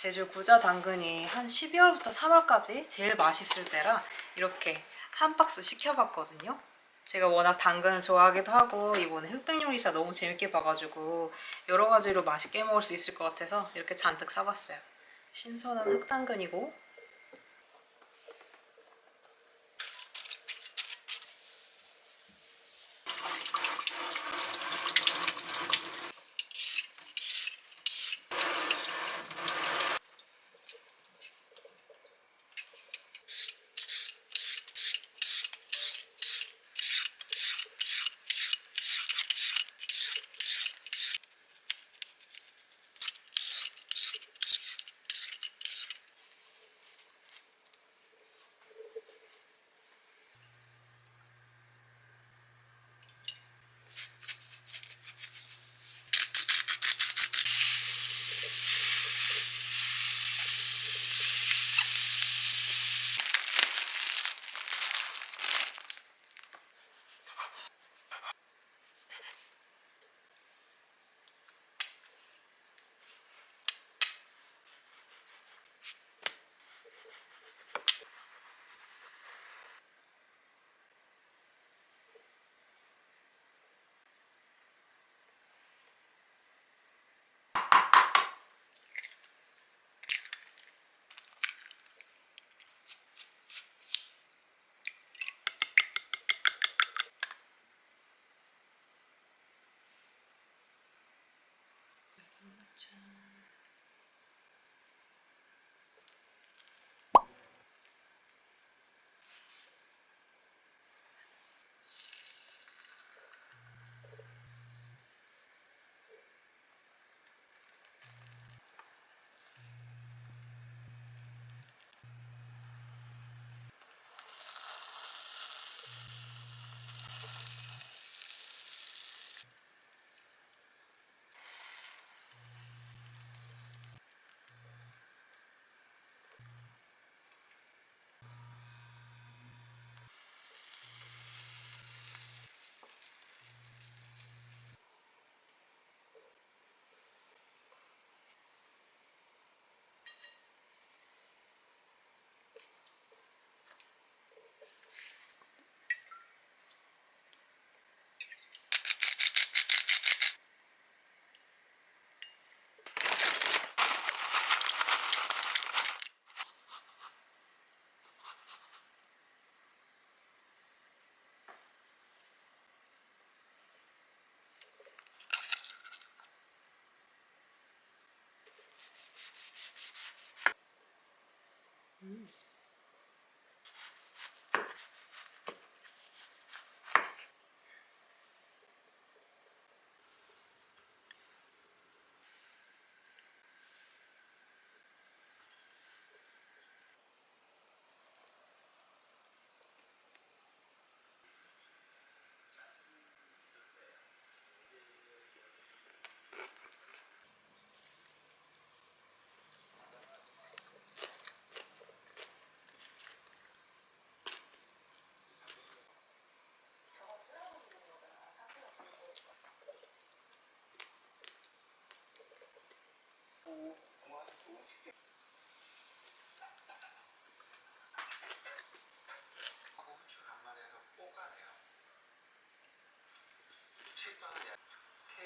제주 구저 당근이 한 12월부터 3월까지 제일 맛있을 때라 이렇게 한 박스 시켜봤거든요. 제가 워낙 당근을 좋아하기도 하고 이번에 흑백 요리사 너무 재밌게 봐가지고 여러 가지로 맛있게 먹을 수 있을 것 같아서 이렇게 잔뜩 사봤어요. 신선한 흑당근이고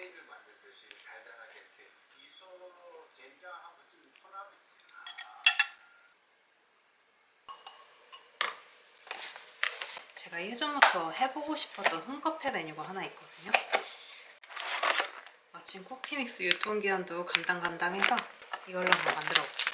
케이크를 만들듯이 달달하게 이렇게 미소 된장하고 좀 혼합. 제가 예전부터 해보고 싶었던 홈카페 메뉴가 하나 있거든요. 마침 쿠키믹스 유통기한도 간당간당해서 이걸로 한번 만들어 볼게요.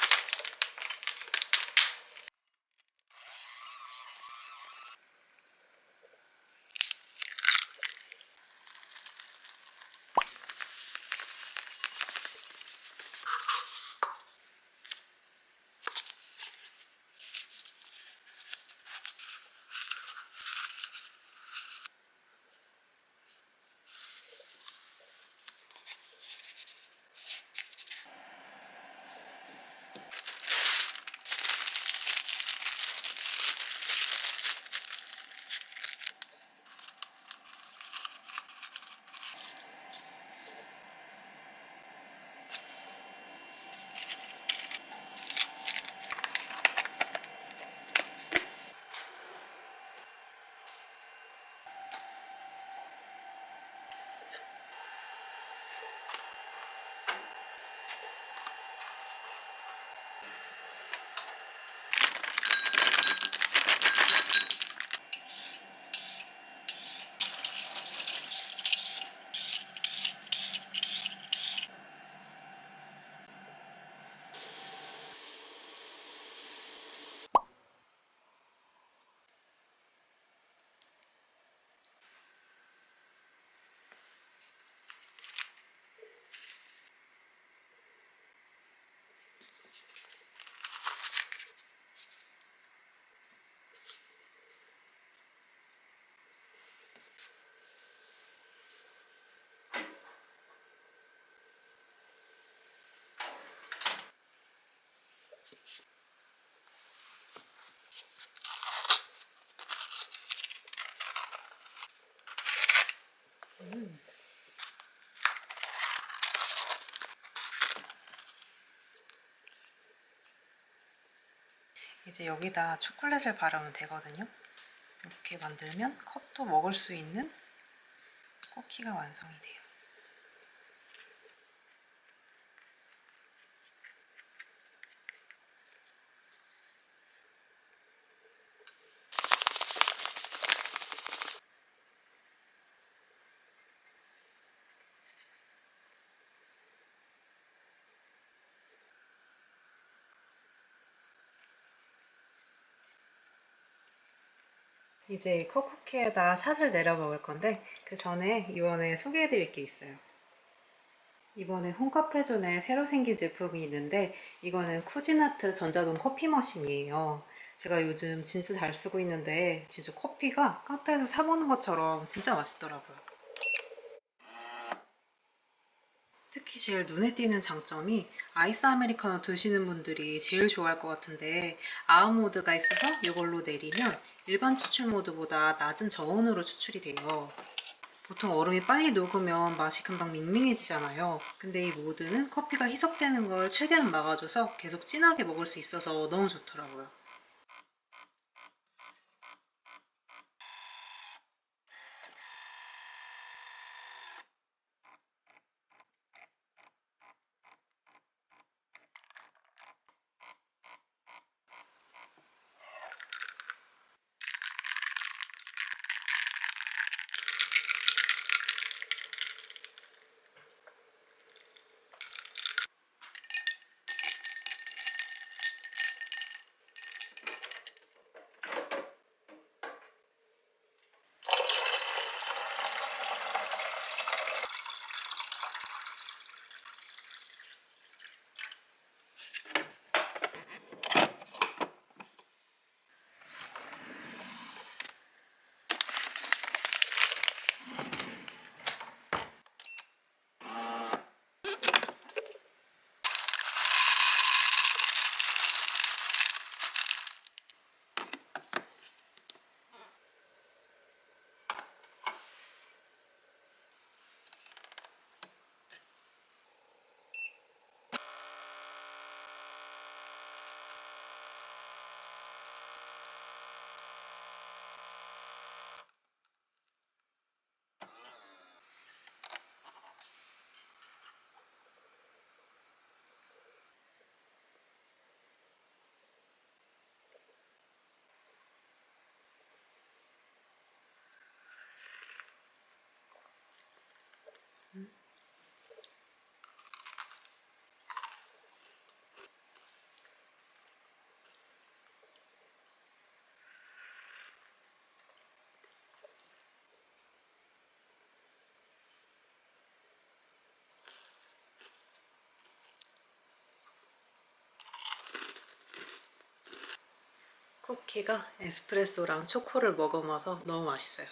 이제 여기다 초콜릿을 바르면 되거든요. 이렇게 만들면 컵도 먹을 수 있는 쿠키가 완성이 돼요. 이제 컵쿠키에다 샷을 내려 먹을 건데 그 전에 이번에 소개해드릴 게 있어요. 이번에 홈카페존에 새로 생긴 제품이 있는데 이거는 쿠지나트 전자동 커피 머신이에요. 제가 요즘 진짜 잘 쓰고 있는데 진짜 커피가 카페에서 사 먹는 것처럼 진짜 맛있더라고요. 특히 제일 눈에 띄는 장점이 아이스 아메리카노 드시는 분들이 제일 좋아할 것 같은데 아웃 모드가 있어서 이걸로 내리면 일반 추출 모드보다 낮은 저온으로 추출이 돼요. 보통 얼음이 빨리 녹으면 맛이 금방 밍밍해지잖아요. 근데 이 모드는 커피가 희석되는 걸 최대한 막아줘서 계속 진하게 먹을 수 있어서 너무 좋더라고요. 쿠키가 에스프레소랑 초코를 머금어서 너무 맛있어요.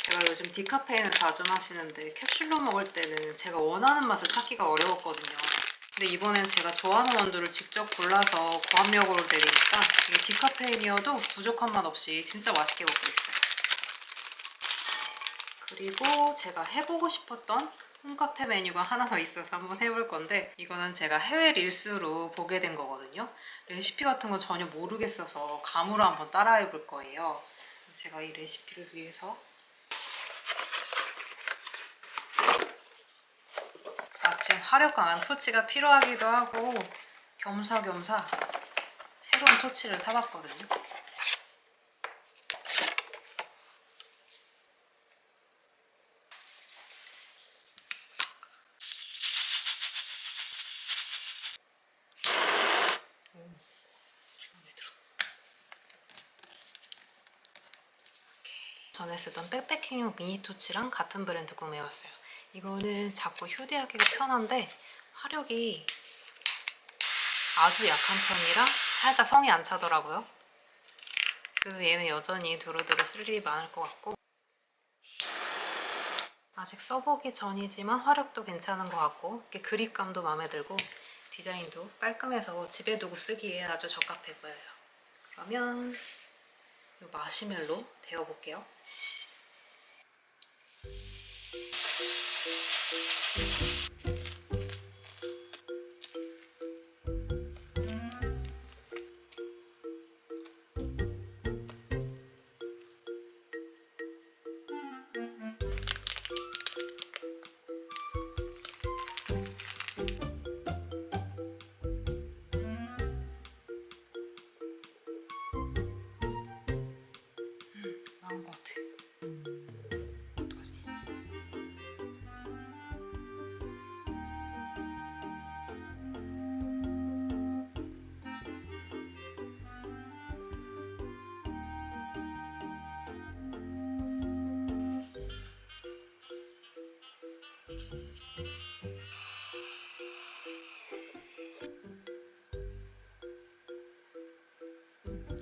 제가 요즘 디카페인을 자주 마시는데 캡슐로 먹을 때는 제가 원하는 맛을 찾기가 어려웠거든요. 근데 이번엔 제가 좋아하는 원두를 직접 골라서 고압력으로 내리니까 이게 디카페인이어도 부족한 맛 없이 진짜 맛있게 먹고 있어요. 그리고 제가 해보고 싶었던 홈카페 메뉴가 하나 더 있어서 한번 해볼 건데 이거는 제가 해외 릴스로 보게 된 거거든요. 레시피 같은 거 전혀 모르겠어서 감으로 한번 따라해 볼 거예요. 제가 이 레시피를 위해서 마침 화력 강한 토치가 필요하기도 하고 겸사겸사 새로운 토치를 사봤거든요. 전에 쓰던 백패킹용 미니 토치랑 같은 브랜드 구매해왔어요. 이거는 작고 휴대하기가 편한데 화력이 아주 약한 편이라 살짝 성이 안 차더라고요. 그래서 얘는 여전히 두루두루 쓸 일이 많을 것 같고 아직 써보기 전이지만 화력도 괜찮은 것 같고 이렇게 그립감도 마음에 들고 디자인도 깔끔해서 집에 두고 쓰기에 아주 적합해 보여요. 그러면 이 마시멜로 데워볼게요. 나은 것 같아. 어떡하지?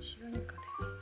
쉬우니까 되네.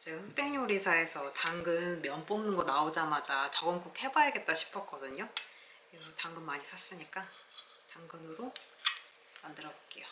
제가 흑백요리사에서 당근 면 뽑는 거 나오자마자 저건 꼭 해봐야겠다 싶었거든요. 그래서 당근 많이 샀으니까 당근으로 만들어 볼게요.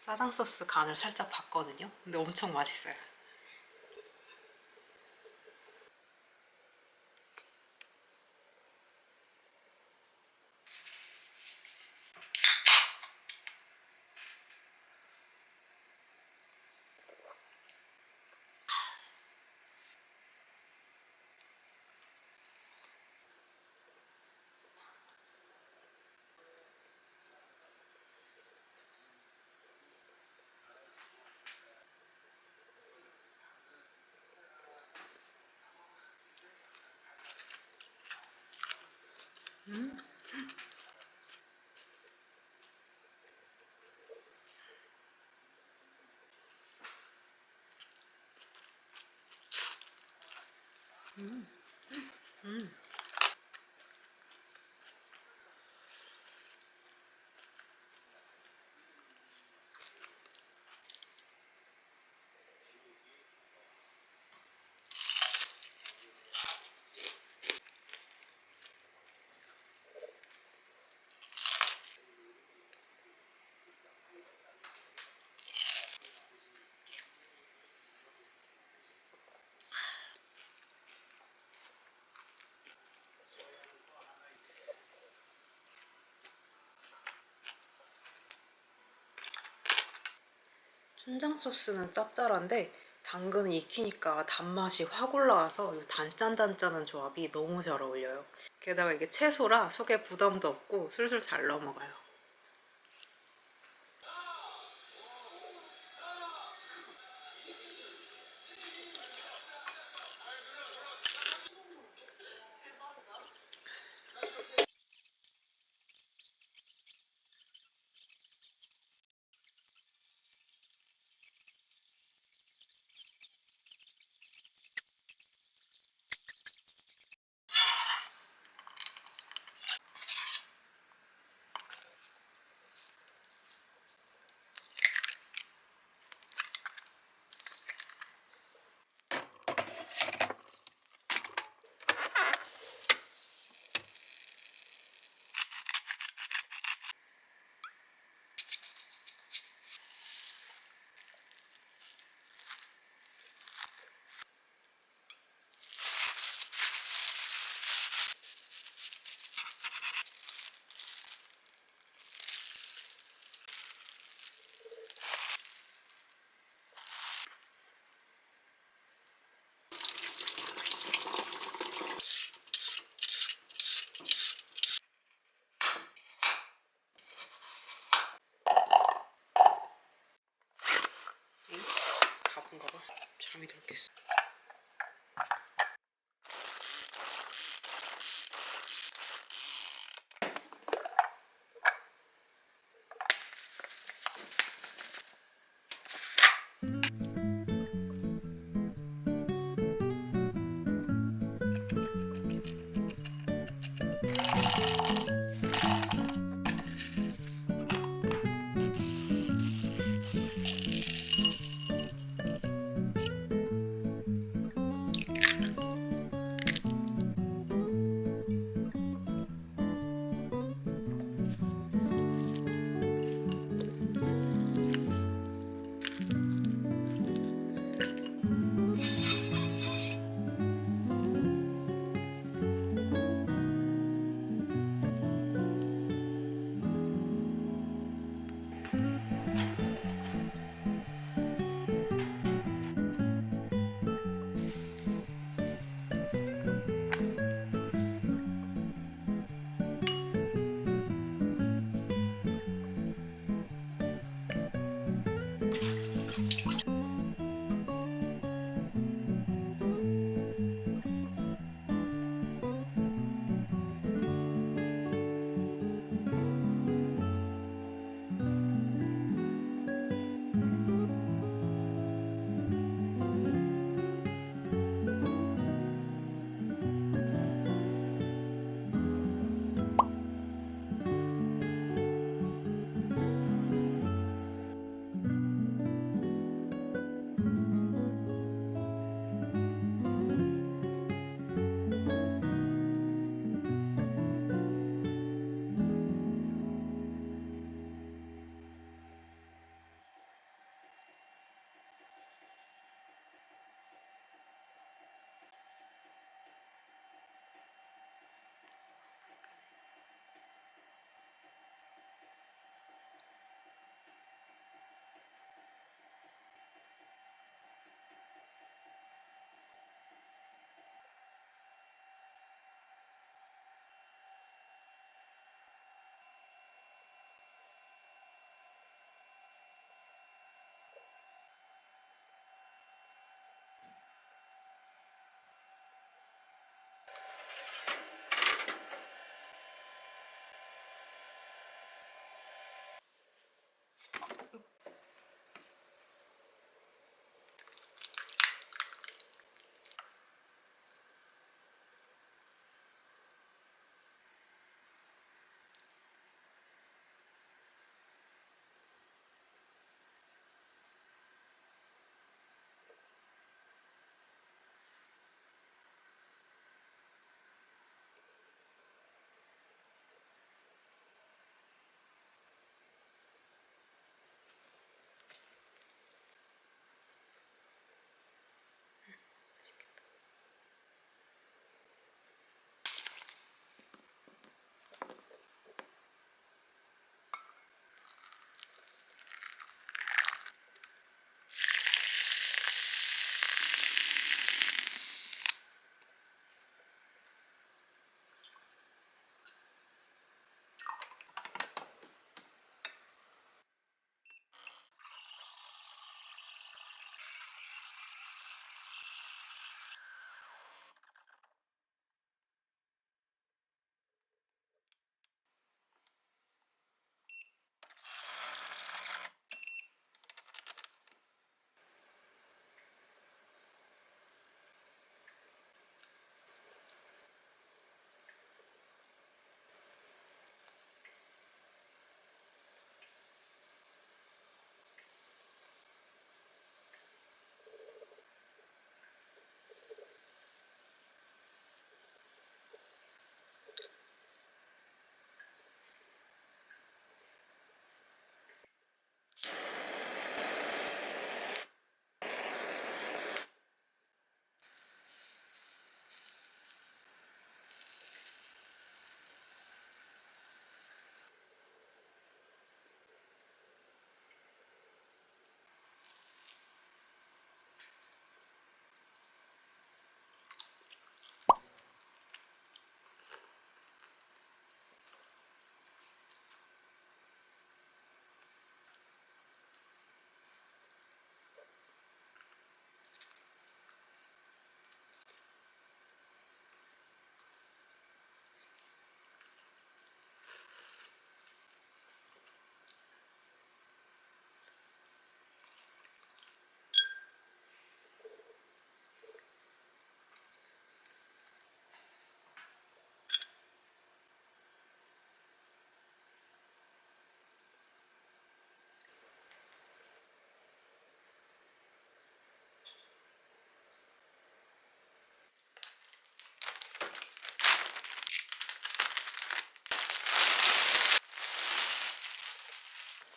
짜장 소스 간을 살짝 봤거든요. 근데 엄청 맛있어요. 춘장 소스는 짭짤한데 당근은 익히니까 단맛이 확 올라와서 이 단짠단짠한 조합이 너무 잘 어울려요. 게다가 이게 채소라 속에 부담도 없고 술술 잘 넘어가요. 가본가 봐. 잠이 들겠어.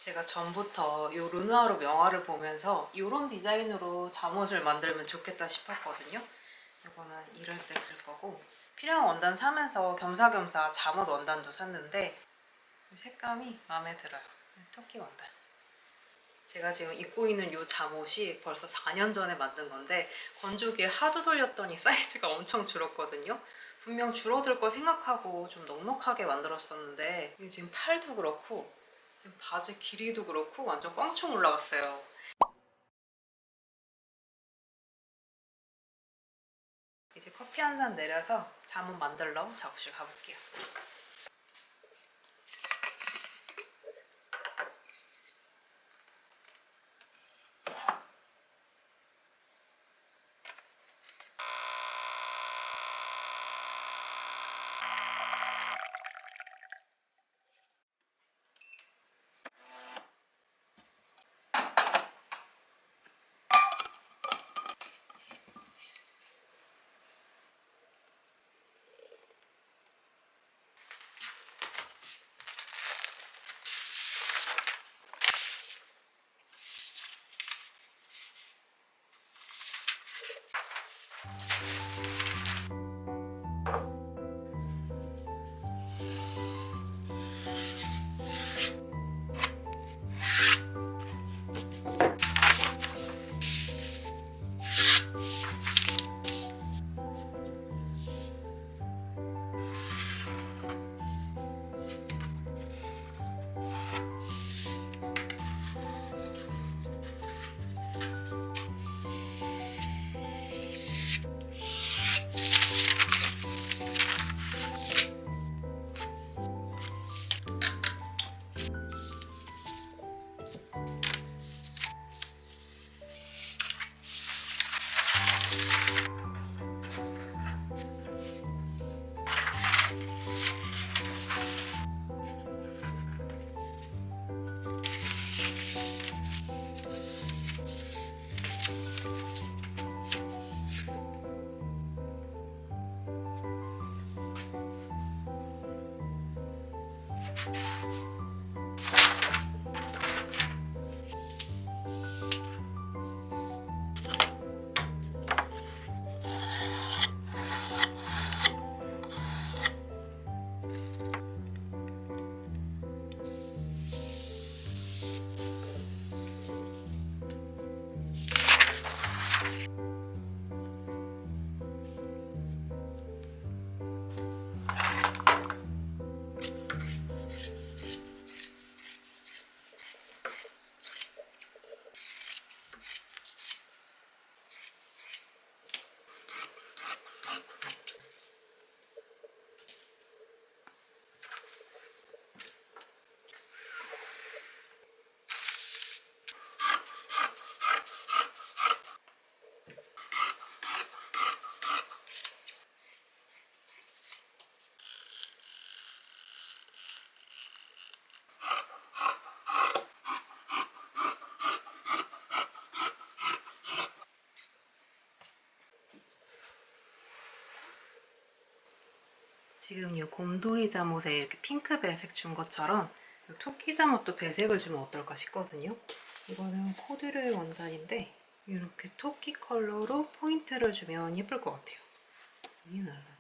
제가 전부터 이 르누아르 명화를 보면서 이런 디자인으로 잠옷을 만들면 좋겠다 싶었거든요. 이거는 이럴 때 쓸 거고, 필요한 원단 사면서 겸사겸사 잠옷 원단도 샀는데 색감이 마음에 들어요. 토끼 원단. 제가 지금 입고 있는 이 잠옷이 벌써 4년 전에 만든 건데 건조기에 하도 돌렸더니 사이즈가 엄청 줄었거든요. 분명 줄어들 거 생각하고 좀 넉넉하게 만들었었는데 이게 지금 팔도 그렇고 지금 바지 길이도 그렇고 완전 꽝총 올라갔어요. 이제 커피 한 잔 내려서 잠옷 만들러 작업실 가볼게요. 지금 이 곰돌이 잠옷에 이렇게 핑크 배색 준 것처럼 이 토끼 잠옷도 배색을 주면 어떨까 싶거든요. 이거는 코듀로이 원단인데 이렇게 토끼 컬러로 포인트를 주면 예쁠 것 같아요. 이게 날라나?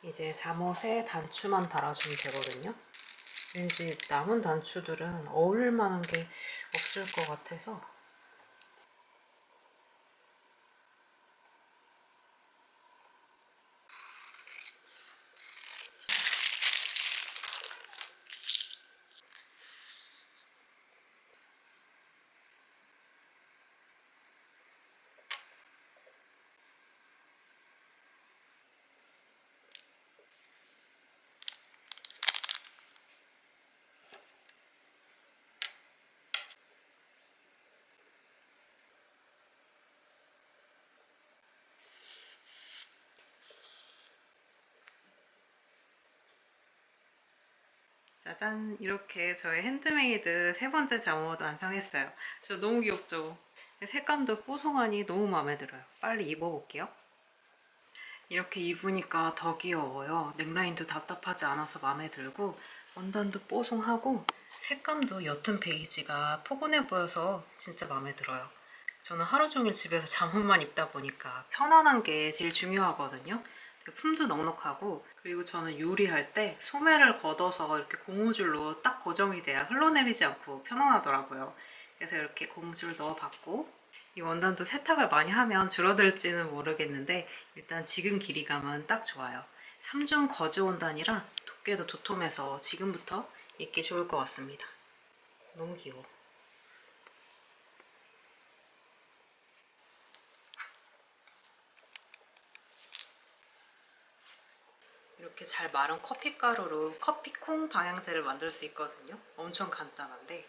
이제 잠옷에 단추만 달아주면 되거든요. 왠지 남은 단추들은 어울릴 만한 게 없을 것 같아서. 짜잔! 이렇게 저의 핸드메이드 세 번째 잠옷 완성했어요. 진짜 너무 귀엽죠? 색감도 뽀송하니 너무 마음에 들어요. 빨리 입어볼게요. 이렇게 입으니까 더 귀여워요. 넥라인도 답답하지 않아서 마음에 들고 원단도 뽀송하고 색감도 옅은 베이지가 포근해 보여서 진짜 마음에 들어요. 저는 하루 종일 집에서 잠옷만 입다 보니까 편안한 게 제일 중요하거든요. 품도 넉넉하고, 그리고 저는 요리할 때 소매를 걷어서 이렇게 고무줄로 딱 고정이 돼야 흘러내리지 않고 편안하더라고요. 그래서 이렇게 고무줄 넣어봤고, 이 원단도 세탁을 많이 하면 줄어들지는 모르겠는데 일단 지금 길이감은 딱 좋아요. 3중 거즈 원단이라 두께도 도톰해서 지금부터 입기 좋을 것 같습니다. 너무 귀여워. 이렇게 잘 마른 커피가루로 커피콩 방향제를 만들 수 있거든요. 엄청 간단한데